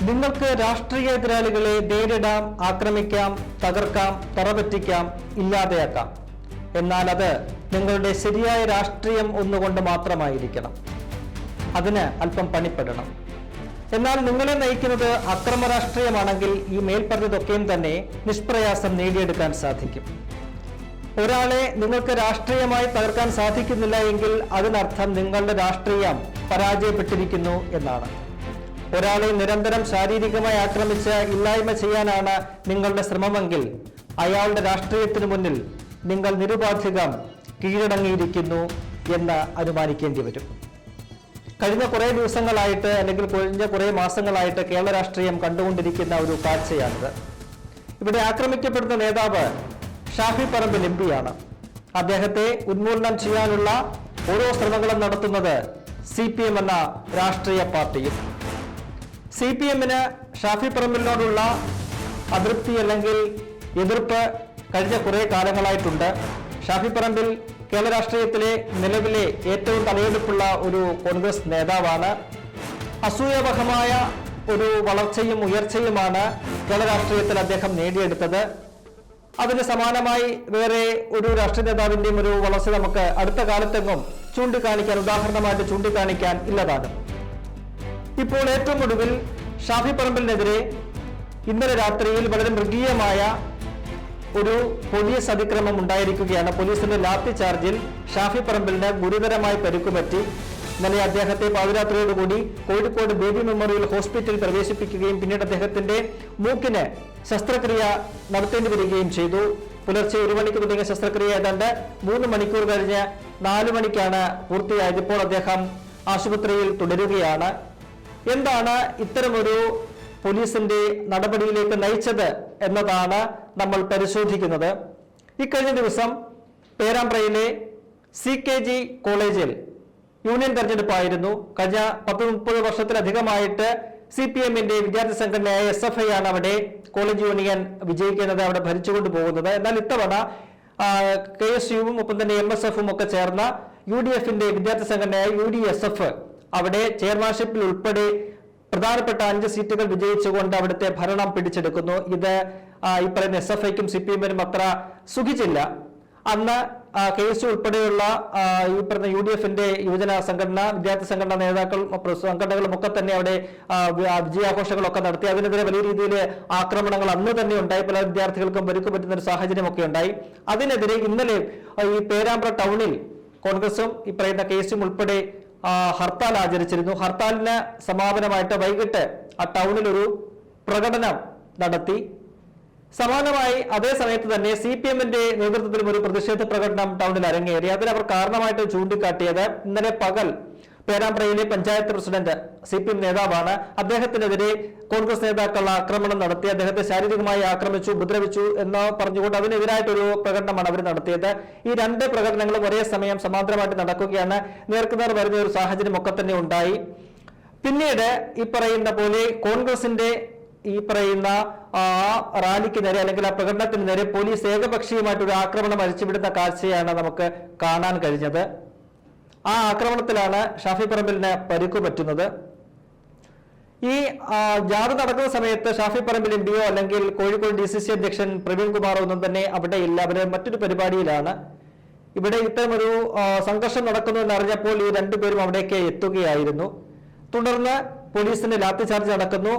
നിങ്ങൾക്ക് രാഷ്ട്രീയ എതിരാളികളെ നേരിടാം, ആക്രമിക്കാം, തകർക്കാം, തറപറ്റിക്കാം, ഇല്ലാതെയാക്കാം. എന്നാൽ അത് നിങ്ങളുടെ ശരിയായ രാഷ്ട്രീയം ഒന്നുകൊണ്ട് മാത്രമായിരിക്കണം. അതിന് അല്പം പണിപ്പെടണം. എന്നാൽ നിങ്ങളെ നയിക്കുന്നത് അക്രമ രാഷ്ട്രീയമാണെങ്കിൽ ഈ മേൽപ്പറഞ്ഞതൊക്കെയും തന്നെ നിഷ്പ്രയാസം നേടിയെടുക്കാൻ സാധിക്കും. ഒരാളെ നിങ്ങൾക്ക് രാഷ്ട്രീയമായി തകർക്കാൻ സാധിക്കുന്നില്ല എങ്കിൽ അതിനർത്ഥം നിങ്ങളുടെ രാഷ്ട്രീയം പരാജയപ്പെട്ടിരിക്കുന്നു എന്നാണ്. ഒരാളെ നിരന്തരം ശാരീരികമായി ആക്രമിച്ച് ഇല്ലായ്മ ചെയ്യാനാണ് നിങ്ങളുടെ ശ്രമമെങ്കിൽ അയാളുടെ രാഷ്ട്രീയത്തിനു മുന്നിൽ നിങ്ങൾ നിരുപാധികം കീഴടങ്ങിയിരിക്കുന്നു എന്ന് അനുമാനിക്കേണ്ടി വരും. കഴിഞ്ഞ കുറേ ദിവസങ്ങളായിട്ട് അല്ലെങ്കിൽ കഴിഞ്ഞ കുറേ മാസങ്ങളായിട്ട് കേരള രാഷ്ട്രീയം കണ്ടുകൊണ്ടിരിക്കുന്ന ഒരു കാഴ്ചയാണിത്. ഇവിടെ ആക്രമിക്കപ്പെടുന്ന നേതാവ് ഷാഫി പറമ്പിൽ എംപിയാണ്. അദ്ദേഹത്തെ ഉന്മൂലനം ചെയ്യാനുള്ള ഓരോ ശ്രമങ്ങളും നടത്തുന്നത് CPM എന്ന രാഷ്ട്രീയ പാർട്ടിയും. CPMന് ഷാഫി പറമ്പിലിനോടുള്ള അതൃപ്തി അല്ലെങ്കിൽ എതിർപ്പ് കഴിഞ്ഞ കുറേ കാലങ്ങളായിട്ടുണ്ട്. ഷാഫി പറമ്പിൽ കേരള രാഷ്ട്രീയത്തിലെ നിലവിലെ ഏറ്റവും തലയെടുപ്പുള്ള ഒരു കോൺഗ്രസ് നേതാവാണ്. അസൂയാവഹമായ ഒരു വളർച്ചയും ഉയർച്ചയുമാണ് കേരള രാഷ്ട്രീയത്തിൽ അദ്ദേഹം നേടിയെടുത്തത്. അതിന് സമാനമായി വേറെ ഒരു രാഷ്ട്രീയ നേതാവിന്റെയും ഒരു വളർച്ച നമുക്ക് അടുത്ത കാലത്തെങ്ങും ഉദാഹരണമായിട്ട് ചൂണ്ടിക്കാണിക്കാൻ ഇല്ലതാണ്. ഇപ്പോൾ ഏറ്റവും ഒടുവിൽ ഷാഫി പറമ്പിലിനെതിരെ ഇന്നലെ രാത്രിയിൽ വളരെ മൃഗീയമായ ഒരു പോലീസ് അതിക്രമം ഉണ്ടായിരിക്കുകയാണ്. പോലീസിന്റെ ലാത്തി ചാർജിൽ ഷാഫി പറമ്പിലിന് ഗുരുതരമായി പരിക്കുപറ്റി. ഇന്നലെ അദ്ദേഹത്തെ പാതിരാത്രിയോടുകൂടി കോഴിക്കോട് ബേബി മെമ്മോറിയൽ ഹോസ്പിറ്റലിൽ പ്രവേശിപ്പിക്കുകയും പിന്നീട് അദ്ദേഹത്തിന്റെ മൂക്കിന് ശസ്ത്രക്രിയ നടത്തേണ്ടി വരികയും ചെയ്തു. പുലർച്ചെ 1 മണിക്ക് തുടങ്ങിയ ശസ്ത്രക്രിയ ഏതാണ്ട് 3 മണിക്കൂർ കഴിഞ്ഞ് 4 മണിക്കാണ് പൂർത്തിയായത്. ഇപ്പോൾ അദ്ദേഹം ആശുപത്രിയിൽ തുടരുകയാണ്. എന്താണ് ഇത്തരമൊരു പോലീസിന്റെ നടപടിയിലേക്ക് നയിച്ചത് എന്നതാണ് നമ്മൾ പരിശോധിക്കുന്നത്. ഇക്കഴിഞ്ഞ ദിവസം പേരാമ്പ്രയിലെ CKG കോളേജിൽ യൂണിയൻ തെരഞ്ഞെടുപ്പായിരുന്നു. കഴിഞ്ഞ 10-30 വർഷത്തിലധികമായിട്ട് CPMന്റെ വിദ്യാർത്ഥി സംഘടനയായ SFI ആണ് അവിടെ കോളേജ് യൂണിയൻ വിജയിക്കുന്നത്, അവിടെ ഭരിച്ചുകൊണ്ട് പോകുന്നത്. എന്നാൽ ഇത്തവണ KSUവും ഒപ്പം തന്നെ MSFും ഒക്കെ ചേർന്ന UDFന്റെ വിദ്യാർത്ഥി സംഘടനയായ UDSF അവിടെ ചെയർമാൻഷിപ്പിൽ ഉൾപ്പെടെ പ്രധാനപ്പെട്ട 5 സീറ്റുകൾ വിജയിച്ചുകൊണ്ട് അവിടുത്തെ ഭരണം പിടിച്ചെടുക്കുന്നു. ഇത് ഈ പറയുന്ന SFIക്കും CPMനും അത്ര സുഖിച്ചില്ല. അന്ന് KSU ഉൾപ്പെടെയുള്ള ഈ പറഞ്ഞ UDFന്റെ യുവജന സംഘടന, വിദ്യാർത്ഥി സംഘടനാ നേതാക്കൾ, സംഘടനകളും ഒക്കെ തന്നെ അവിടെ വിജയാഘോഷങ്ങളൊക്കെ നടത്തി. അതിനെതിരെ വലിയ രീതിയിൽ ആക്രമണങ്ങൾ അന്ന് തന്നെ ഉണ്ടായി. പല വിദ്യാർത്ഥികൾക്കും പരിക്ക് പറ്റുന്ന ഒരു സാഹചര്യമൊക്കെ ഉണ്ടായി. അതിനെതിരെ ഇന്നലെ ഈ പേരാമ്പ്ര ടൗണിൽ കോൺഗ്രസും ഈ പറയുന്ന KSUം ഉൾപ്പെടെ ഹർത്താൽ ആചരിച്ചിരുന്നു. ഹർത്താലിന് സമാപനമായിട്ട് വൈകിട്ട് ആ ടൗണിൽ ഒരു പ്രകടനം നടത്തി. സമാനമായി അതേ സമയത്ത് തന്നെ CPMന്റെ നേതൃത്വത്തിലും ഒരു പ്രതിഷേധ പ്രകടനം ടൗണിൽ അരങ്ങേറി. അതിനവർ കാരണമായിട്ട് ചൂണ്ടിക്കാട്ടിയത് ഇന്നലെ പകൽ പേരാമ്പ്രയിലെ പഞ്ചായത്ത് പ്രസിഡന്റ് CPM നേതാവാണ്. അദ്ദേഹത്തിനെതിരെ കോൺഗ്രസ് നേതാക്കൾ ആക്രമണം നടത്തി, അദ്ദേഹത്തെ ശാരീരികമായി ആക്രമിച്ചു, ഉപദ്രവിച്ചു എന്ന് പറഞ്ഞുകൊണ്ട് അതിനെതിരായിട്ടൊരു പ്രകടനമാണ് അവർ നടത്തിയത്. ഈ 2 പ്രകടനങ്ങളും ഒരേ സമയം സമാന്തരമായിട്ട് നടക്കുകയാണ്. നേർക്കുനേർ വരുന്ന ഒരു സാഹചര്യം ഒക്കെ തന്നെ ഉണ്ടായി. പിന്നീട് ഈ പറയുന്ന പോലെ കോൺഗ്രസിന്റെ ഈ പറയുന്ന റാലിക്ക് നേരെ അല്ലെങ്കിൽ ആ പ്രകടനത്തിന് നേരെ പോലീസ് ഏകപക്ഷീയമായിട്ടൊരു ആക്രമണം അഴിച്ചുവിടുന്ന കാഴ്ചയാണ് നമുക്ക് കാണാൻ കഴിഞ്ഞത്. ആ ആക്രമണത്തിലാണ് ഷാഫി പറമ്പിലിന് പരിക്കു പറ്റുന്നത്. ഈ ജാഥ നടക്കുന്ന സമയത്ത് ഷാഫി പറമ്പിൽ MPയോ അല്ലെങ്കിൽ കോഴിക്കോട് DCC അധ്യക്ഷൻ പ്രവീൺ കുമാറോ ഒന്നും തന്നെ അവിടെ ഇല്ല. അവര് മറ്റൊരു പരിപാടിയിലാണ്. ഇവിടെ ഇത്തരമൊരു സംഘർഷം നടക്കുന്നു എന്നറിഞ്ഞപ്പോൾ ഈ 2 പേരും അവിടേക്ക് എത്തുകയായിരുന്നു. തുടർന്ന് പോലീസിന്റെ ലാത്തി ചാർജ് നടക്കുന്നു.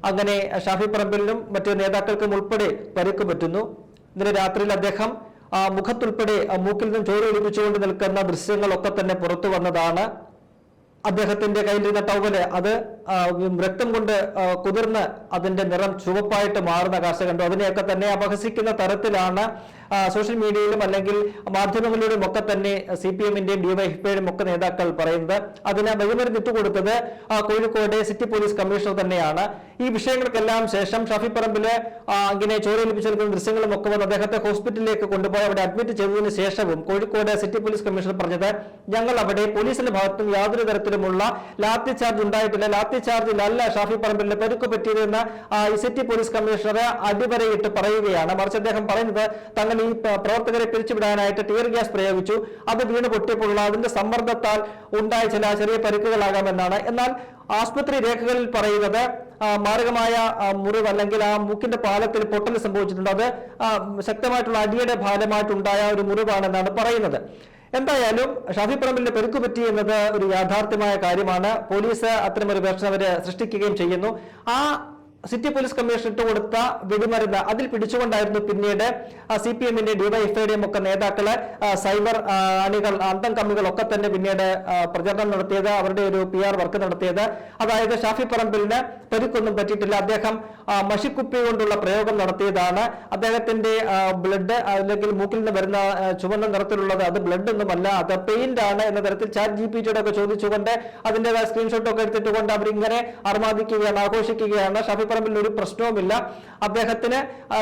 അങ്ങനെ ഷാഫി പറമ്പിലിനും മറ്റു നേതാക്കൾക്കും ഉൾപ്പെടെ പരിക്ക് പറ്റുന്നു. ഇന്നലെ രാത്രിയിൽ അദ്ദേഹം മുഖത്തുൾപ്പെടെ മൂക്കിൽ നിന്നും ചോര ഒലിപ്പിച്ചുകൊണ്ട് നിൽക്കുന്ന ദൃശ്യങ്ങളൊക്കെ തന്നെ പുറത്തു വന്നതാണ്. അദ്ദേഹത്തിന്റെ കയ്യിലിരുന്ന ടവല് അത് രക്തം കൊണ്ട് കുതിർന്ന് അതിന്റെ നിറം ചുവപ്പായിട്ട് മാറുന്ന കാഴ്ച കണ്ടു. അതിനെയൊക്കെ തന്നെ അപഹസിക്കുന്ന തരത്തിലാണ് സോഷ്യൽ മീഡിയയിലും അല്ലെങ്കിൽ മാധ്യമങ്ങളിലും ഒക്കെ തന്നെ CPMന്റെയും DYFIയുടെയും ഒക്കെ നേതാക്കൾ പറയുന്നത്. അതിന് ബഹുമതി വിട്ടുകൊടുത്തത് കോഴിക്കോട് സിറ്റി പോലീസ് കമ്മീഷണർ തന്നെയാണ്. ഈ വിഷയങ്ങൾക്കെല്ലാം ശേഷം ഷാഫി പറമ്പില് ഇങ്ങനെ ചോരയൊലിപ്പിച്ചെടുക്കുന്ന ദൃശ്യങ്ങളും ഒക്കെ വന്ന് അദ്ദേഹത്തെ ഹോസ്പിറ്റലിലേക്ക് കൊണ്ടുപോയി അവിടെ അഡ്മിറ്റ് ചെയ്തതിനു ശേഷവും കോഴിക്കോട് സിറ്റി പോലീസ് കമ്മീഷണർ പറഞ്ഞത്, ഞങ്ങൾ അവിടെ പോലീസിന്റെ ഭാഗത്തും യാതൊരു തരത്തിലുള്ള സാഹചര്യത്തിലുമുള്ള ലാത്തി ചാർജ് ഉണ്ടായിട്ടില്ല. ലാത്തി ചാർജിലല്ല ഷാഫി പറമ്പിലിന് പരിക്ക് പറ്റിയതെന്ന് സിറ്റി പോലീസ് കമ്മീഷണർ അടിവരയിട്ട് പറയുകയാണ്. മറിച്ച് അദ്ദേഹം പറയുന്നത് തങ്ങൾ ഈ പ്രവർത്തകരെ പിരിച്ചുവിടാനായിട്ട് ടിയർ ഗ്യാസ് പ്രയോഗിച്ചു, അത് വീണ് പൊട്ടിയപ്പോഴുള്ള അതിന്റെ സമ്മർദ്ദത്താൽ ഉണ്ടായ ചില ചെറിയ പരിക്കുകളാകാമെന്നാണ്. എന്നാൽ ആശുപത്രി രേഖകളിൽ പറയുന്നത് മാരകമായ മുറിവ് അല്ലെങ്കിൽ ആ മൂക്കിന്റെ പാലത്തിൽ പൊട്ടൽ സംഭവിച്ചിട്ടുണ്ട്. അത് ശക്തമായിട്ടുള്ള അടിയുടെ ഫലമായിട്ടുണ്ടായ ഒരു മുറിവാണെന്നാണ് പറയുന്നത്. എന്തായാലും ഷാഫി പറമ്പിലിന്റെ പരിക്ക് പറ്റി എന്നത് ഒരു യാഥാർത്ഥ്യമായ കാര്യമാണ്. പോലീസ് അത്തരമൊരു വേർഷൻ അവര് സൃഷ്ടിക്കുകയും ചെയ്യുന്നു. ആ സിറ്റി പോലീസ് കമ്മീഷൻ ഇട്ടുകൊടുത്ത വെടിമരുന്ന് അതിൽ പിടിച്ചുകൊണ്ടായിരുന്നു പിന്നീട് CPM-ന്റെ ഡിവൈഎഫ്ഐയുടെയും ഒക്കെ നേതാക്കള് സൈബർ അണികൾ അന്തം കമ്മികളൊക്കെ തന്നെ പിന്നീട് പ്രചരണം നടത്തിയത്, അവരുടെ ഒരു PR വർക്ക് നടത്തിയത്. അതായത് ഷാഫി പറമ്പിലിന് പരിക്കൊന്നും പറ്റിയിട്ടില്ല, അദ്ദേഹം മഷിക്കുപ്പി കൊണ്ടുള്ള പ്രയോഗം നടത്തിയതാണ്, അദ്ദേഹത്തിന്റെ ബ്ലഡ് അല്ലെങ്കിൽ മൂക്കിൽ നിന്ന് വരുന്ന ചുവന്ന നിറത്തിലുള്ളത് അത് ബ്ലഡ് ഒന്നുമല്ല, അത് പെയിന്റ് ആണ് എന്ന തരത്തിൽ ChatGPT-യോട് ഒക്കെ ചോദിച്ചുകൊണ്ട് അതിൻ്റെതായ സ്ക്രീൻഷോട്ടൊക്കെ എടുത്തിട്ടുകൊണ്ട് അവരിങ്ങനെ അർമാദിക്കുകയാണ്, ആഘോഷിക്കുകയാണ്. ഷാഫി പറമ്പിൽ ഒരു പ്രശ്നവുമില്ല, അദ്ദേഹത്തിന്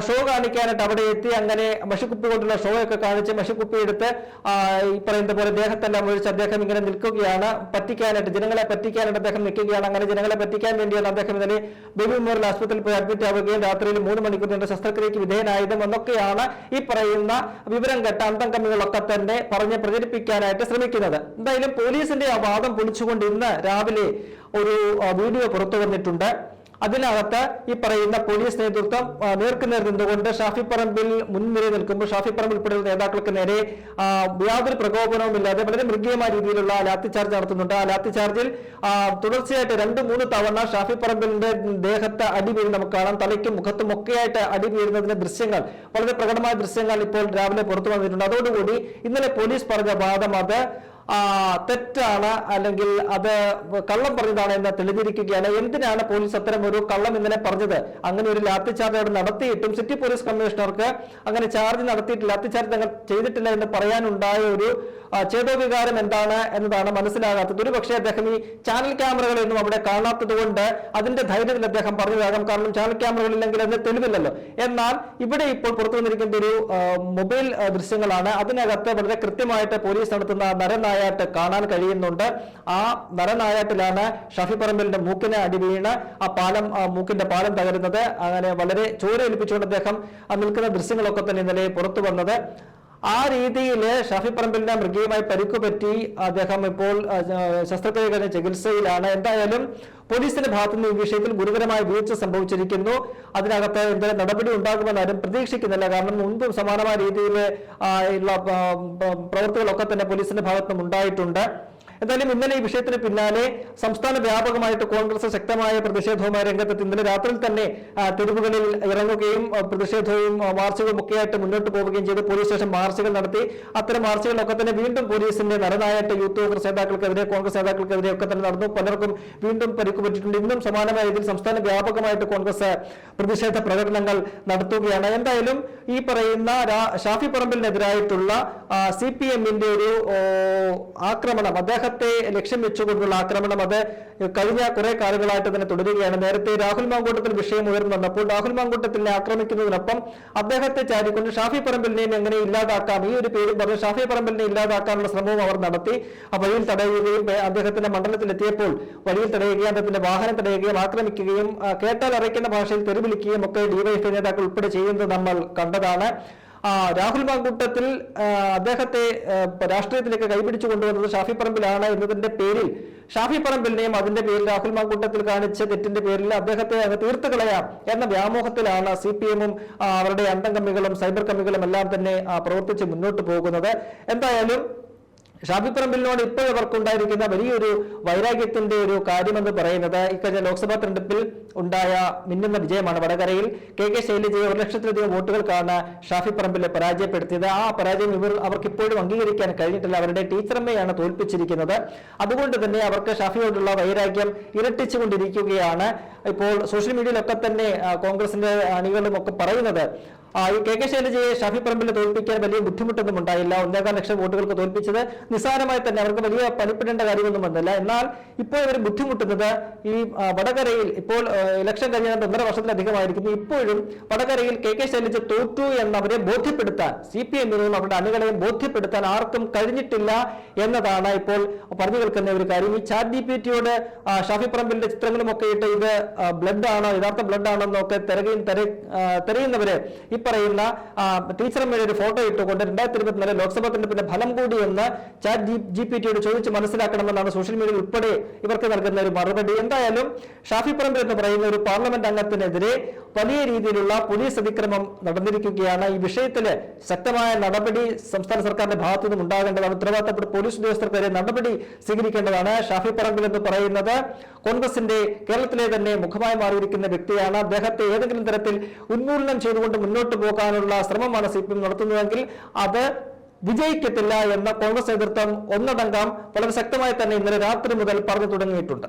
ഷോ കാണിക്കാനായിട്ട് അവിടെ എത്തി അങ്ങനെ മഷിക്കുപ്പി കൊണ്ടുള്ള ഷോ ഒക്കെ കാണിച്ച് മഷിക്കുപ്പി എടുത്ത് ഈ പറയുന്ന പോലെ ദേഹത്തെല്ലാം ഒഴിച്ച് അദ്ദേഹം ഇങ്ങനെ നിൽക്കുകയാണ്, പറ്റിക്കാനായിട്ട് ജനങ്ങളെ പറ്റിക്കാനായിട്ട് അദ്ദേഹം നിൽക്കുകയാണ്. അങ്ങനെ ജനങ്ങളെ പറ്റിക്കാൻ വേണ്ടിയാണ് അദ്ദേഹം ഇന്നലെ ബേബി മെമ്മോറിയൽ ആശുപത്രിയിൽ പോയി അഡ്മിറ്റ് ആവുകയും രാത്രിയിൽ 3 മണിക്കൂർ നീണ്ട ശസ്ത്രക്രിയയ്ക്ക് വിധേയനായതും എന്നൊക്കെയാണ് ഈ പറയുന്ന വിവരം കേട്ട അന്തം കമ്മികളൊക്കെ തന്നെ പറഞ്ഞ് പ്രചരിപ്പിക്കാനായിട്ട് ശ്രമിക്കുന്നത്. എന്തായാലും പോലീസിന്റെ ആ വാദം പൊളിച്ചുകൊണ്ട് ഇന്ന് രാവിലെ ഒരു വീഡിയോ പുറത്തു വന്നിട്ടുണ്ട്. അതിനകത്ത് ഈ പറയുന്ന പോലീസ് നേതൃത്വം നേർക്കുനേർ നിന്നുകൊണ്ട് ഷാഫി പറമ്പിൽ മുൻനിരയിൽ നിൽക്കുമ്പോൾ ഷാഫി പറമ്പിൽ ഉൾപ്പെടെയുള്ള നേതാക്കൾക്ക് നേരെ യാതൊരു പ്രകോപനവുമില്ലാതെ വളരെ മൃഗീയമായ രീതിയിലുള്ള ലാത്തി ചാർജ് നടത്തുന്നുണ്ട്. ആ ലാത്തി ചാർജിൽ തുടർച്ചയായിട്ട് 2-3 തവണ ഷാഫി പറമ്പിലിന്റെ ദേഹത്ത് അടി വീഴും നമുക്ക് കാണാം. തലയ്ക്കും മുഖത്തും ഒക്കെയായിട്ട് അടി വീഴുന്നതിന്റെ ദൃശ്യങ്ങൾ, വളരെ പ്രകടമായ ദൃശ്യങ്ങൾ ഇപ്പോൾ രാവിലെ പുറത്തു വന്നിട്ടുണ്ട്. അതോടുകൂടി ഇന്നലെ പോലീസ് പറഞ്ഞ വാദം അത് തെറ്റാണ് അല്ലെങ്കിൽ അത് കള്ളം പറഞ്ഞതാണ് എന്ന് തെളിഞ്ഞിരിക്കുകയാണ്. എന്തിനാണ് പോലീസ് അത്തരം ഒരു കള്ളം ഇന്നലെ പറഞ്ഞത്? അങ്ങനെ ഒരു ലാത്തി ചാർജ് അവിടെ നടത്തിയിട്ടും സിറ്റി പോലീസ് കമ്മീഷണർക്ക് അങ്ങനെ ചാർജ് നടത്തിയിട്ടില്ല, ലാത്തി ചാർജ് തങ്ങൾ ചെയ്തിട്ടില്ല എന്ന് പറയാനുണ്ടായ ഒരു ചേതോവികാരം എന്താണ് എന്നതാണ് മനസ്സിലാകാത്തത്. ഒരു പക്ഷേ അദ്ദേഹം ഈ ചാനൽ ക്യാമറകളൊന്നും അവിടെ കാണാത്തത് കൊണ്ട് അതിന്റെ ധൈര്യത്തിൽ അദ്ദേഹം പറഞ്ഞതാകാം. കാരണം ചാനൽ ക്യാമറകളില്ലെങ്കിൽ അതിന് തെളിവില്ലല്ലോ. എന്നാൽ ഇവിടെ ഇപ്പോൾ പുറത്തു വന്നിരിക്കുന്ന ഒരു മൊബൈൽ ദൃശ്യങ്ങളാണ്. അതിനകത്ത് വളരെ കൃത്യമായിട്ട് പോലീസ് നടത്തുന്ന നരനായാട്ട് കാണാൻ കഴിയുന്നുണ്ട്. ആ നരനായാട്ടിലാണ് ഷാഫി പറമ്പിലിന്റെ മൂക്കിന് അടി വീണ് ആ പാലം, മൂക്കിന്റെ പാലം തകരുന്നത്. അങ്ങനെ വളരെ ചോര ഏൽപ്പിച്ചുകൊണ്ട് അദ്ദേഹം നിൽക്കുന്ന ദൃശ്യങ്ങളൊക്കെ തന്നെ ഇന്നലെ പുറത്തു വന്നത്. ആ രീതിയിൽ ഷാഫി പറമ്പിലിന് മൃഗീയമായി പരിക്കുപറ്റി അദ്ദേഹം ഇപ്പോൾ ശസ്ത്രക്രിയ കഴിഞ്ഞ ചികിത്സയിലാണ്. എന്തായാലും പോലീസിന്റെ ഭാഗത്തുനിന്ന് ഈ വിഷയത്തിൽ ഗുരുതരമായ വീഴ്ച സംഭവിച്ചിരിക്കുന്നു. അതിനകത്ത് എന്തെങ്കിലും നടപടി ഉണ്ടാകുമെന്ന് ആരും പ്രതീക്ഷിക്കുന്നില്ല. കാരണം മുൻപ് സമാനമായ രീതിയിൽ ഉള്ള പ്രവൃത്തികളൊക്കെ തന്നെ പോലീസിന്റെ ഭാഗത്തുനിന്നും ഉണ്ടായിട്ടുണ്ട്. എന്തായാലും ഇന്നലെ ഈ വിഷയത്തിന് പിന്നാലെ സംസ്ഥാന വ്യാപകമായിട്ട് കോൺഗ്രസ് ശക്തമായ പ്രതിഷേധവുമായി രംഗത്തെത്തി. ഇന്നലെ രാത്രിയിൽ തന്നെ തെരുവുകളിൽ ഇറങ്ങുകയും പ്രതിഷേധവും മാർച്ചുകളും ഒക്കെയായിട്ട് മുന്നോട്ട് പോവുകയും ചെയ്ത് പോലീസ് സ്റ്റേഷൻ മാർച്ചുകൾ നടത്തി. അത്തരം മാർച്ചുകളിലൊക്കെ തന്നെ വീണ്ടും പോലീസിന്റെ നരനായിട്ട് യൂത്ത് കോൺഗ്രസ് നേതാക്കൾക്കെതിരെ, കോൺഗ്രസ് നേതാക്കൾക്കെതിരെ ഒക്കെ തന്നെ നടന്നു. പലർക്കും വീണ്ടും പരിക്ക് പറ്റിയിട്ടുണ്ട്. ഇന്നും സമാനമായ രീതിയിൽ സംസ്ഥാന വ്യാപകമായിട്ട് കോൺഗ്രസ് പ്രതിഷേധ പ്രകടനങ്ങൾ നടത്തുകയാണ്. എന്തായാലും ഈ പറയുന്ന ഷാഫി പറമ്പിലിനെതിരായിട്ടുള്ള CPM-ന്റെ ഒരു ആക്രമണം, അദ്ദേഹത്തെ ലക്ഷ്യം വെച്ചുകൊണ്ടുള്ള ആക്രമണം, അത് കഴിഞ്ഞ കുറെ കാലങ്ങളായിട്ട് തന്നെ തുടരുകയാണ്. നേരത്തെ രാഹുൽ മാങ്കൂട്ടത്തിൽ വിഷയം ഉയർന്നു വന്നപ്പോൾ രാഹുൽ മാങ്കൂട്ടത്തിനെ ആക്രമിക്കുന്നതിനൊപ്പം അദ്ദേഹത്തെ ചാരിക്കൊണ്ട് ഷാഫി പറമ്പിലിനെയും എങ്ങനെ ഇല്ലാതാക്കാം, ഈ ഒരു പേര് പറഞ്ഞ് ഷാഫി പറമ്പിലിനെ ഇല്ലാതാക്കാനുള്ള ശ്രമവും അവർ നടത്തി. ആ വഴിയിൽ തടയുകയും അദ്ദേഹത്തിന്റെ മണ്ഡലത്തിൽ എത്തിയപ്പോൾ വഴിയിൽ തടയുകയും അദ്ദേഹത്തിന്റെ വാഹനം തടയുകയും ആക്രമിക്കുകയും കേട്ടാൽ അറിയിക്കുന്ന ഭാഷയിൽ തെരുവിളിക്കുകയും ഒക്കെ ഡിവൈഎഫ്ഐ നേതാക്കൾ ഉൾപ്പെടെ ചെയ്യുന്നത് നമ്മൾ കണ്ടതാണ്. രാഹുൽ മാങ്കൂട്ടത്തിൽ അദ്ദേഹത്തെ രാഷ്ട്രീയത്തിലേക്ക് കൈപിടിച്ചു കൊണ്ടുവന്നത് ഷാഫി പറമ്പിലാണ് എന്നതിന്റെ പേരിൽ ഷാഫി പറമ്പിലിനെയും അതിന്റെ പേരിൽ രാഹുൽ മാങ്കൂട്ടത്തിൽ കാണിച്ച തെറ്റിന്റെ പേരിൽ അദ്ദേഹത്തെ അങ്ങ് തീർത്തു കളയാം എന്ന വ്യാമോഹത്തിലാണ് CPM-ഉം അവരുടെ അന്തം കമ്മികളും സൈബർ കമ്മികളും എല്ലാം തന്നെ പ്രവർത്തിച്ച് മുന്നോട്ട് പോകുന്നത്. എന്തായാലും ഷാഫി പറമ്പിലിനോട് ഇപ്പോൾ അവർക്കുണ്ടായിരിക്കുന്ന വലിയൊരു വൈരാഗ്യത്തിന്റെ ഒരു കാര്യമെന്ന് പറയുന്നത് ഇക്കഴിഞ്ഞ ലോക്സഭാ തെരഞ്ഞെടുപ്പിൽ ഉണ്ടായ മിന്നുന്ന വിജയമാണ്. വടകരയിൽ KK ശൈലജയെ 1 ലക്ഷത്തിലധികം വോട്ടുകൾക്കാണ് ഷാഫി പറമ്പിലെ പരാജയപ്പെടുത്തിയത്. ആ പരാജയം അവർക്ക് ഇപ്പോഴും അംഗീകരിക്കാൻ കഴിഞ്ഞിട്ടില്ല. അവരുടെ ടീച്ചറമ്മയാണ് തോൽപ്പിച്ചിരിക്കുന്നത്. അതുകൊണ്ട് തന്നെ അവർക്ക് ഷാഫിയോടുള്ള വൈരാഗ്യം ഇരട്ടിച്ചുകൊണ്ടിരിക്കുകയാണ്. ഇപ്പോൾ സോഷ്യൽ മീഡിയയിലൊക്കെ തന്നെ കോൺഗ്രസിന്റെ അണികളും ഒക്കെ പറയുന്നത് ഈ കെ ശൈലജയെ ഷാഫി പറമ്പിൽ തോൽപ്പിക്കാൻ വലിയ ബുദ്ധിമുട്ടൊന്നും ഉണ്ടായില്ല. 1.25 ലക്ഷം വോട്ടുകൾക്ക് തോൽപ്പിച്ചത് നിസ്സാരമായി തന്നെ, അവർക്ക് വലിയ പണിപ്പെടേണ്ട കാര്യമൊന്നും വന്നില്ല. എന്നാൽ ഇപ്പോൾ ഇവർ ബുദ്ധിമുട്ടുന്നത് ഈ വടകരയിൽ ഇപ്പോൾ ഇലക്ഷൻ കഴിഞ്ഞ 1.5 വർഷത്തിലധികമായിരിക്കുന്നു. ഇപ്പോഴും വടകരയിൽ കെ ശൈലജ തോറ്റു എന്നവരെ ബോധ്യപ്പെടുത്താൻ, CPM-നും അവരുടെ അണികളെയും ബോധ്യപ്പെടുത്താൻ ആർക്കും കഴിഞ്ഞിട്ടില്ല എന്നതാണ് ഇപ്പോൾ പറഞ്ഞു കേൾക്കുന്ന ഒരു കാര്യം. ഈ ചാറ്റ് GPT-യോട് ഷാഫി പറമ്പിലിന്റെ ചിത്രങ്ങളും ഒക്കെ ഇട്ട് ഇത് ബ്ലഡ് ആണോ, യഥാർത്ഥ ബ്ലഡ് ആണോ എന്നൊക്കെ തെരയുന്നവര് ഈ പറയുന്ന ടീച്ചറമ്മയുടെ ഒരു ഫോട്ടോ ഇട്ടുകൊണ്ട് 2024 ലോക്സഭാ തെരഞ്ഞെടുപ്പിന്റെ ഫലം കൂടി എന്ന് ചാറ്റ് GPT-യോട് ചോദിച്ച് മനസ്സിലാക്കണമെന്നാണ് സോഷ്യൽ മീഡിയയിൽ ഉൾപ്പെടെ ഇവർക്ക് നൽകുന്ന ഒരു മറുപടി. എന്തായാലും ഷാഫി പറമ്പിൽ എന്ന് പറയുന്ന ഒരു പാർലമെന്റ് അംഗത്തിനെതിരെ വലിയ രീതിയിലുള്ള പോലീസ് അതിക്രമം നടന്നിരിക്കുകയാണ്. ഈ വിഷയത്തിൽ ശക്തമായ നടപടി സംസ്ഥാന സർക്കാരിന്റെ ഭാഗത്തു നിന്നും ഉണ്ടാകേണ്ടതാണ്. ഉത്തരവാദിത്തപ്പെട്ട പോലീസ് ഉദ്യോഗസ്ഥർക്കെതിരെ നടപടി സ്വീകരിക്കേണ്ടതാണ്. ഷാഫി പറമ്പിൽ എന്ന് പറയുന്നത് കോൺഗ്രസിന്റെ കേരളത്തിലെ തന്നെ മുഖമായി മാറിയിരിക്കുന്ന വ്യക്തിയാണ്. അദ്ദേഹത്തെ ഏതെങ്കിലും തരത്തിൽ ഉന്മൂലനം ചെയ്തുകൊണ്ട് മുന്നോട്ട് പോകാനുള്ള ശ്രമമാണ് CPM നടത്തുന്നതെങ്കിൽ അത് വിജയിക്കത്തില്ല എന്ന കോൺഗ്രസ് നേതൃത്വം ഒന്നടങ്കം വളരെ ശക്തമായി തന്നെ ഇന്നലെ രാത്രി മുതൽ പറഞ്ഞു തുടങ്ങിയിട്ടുണ്ട്.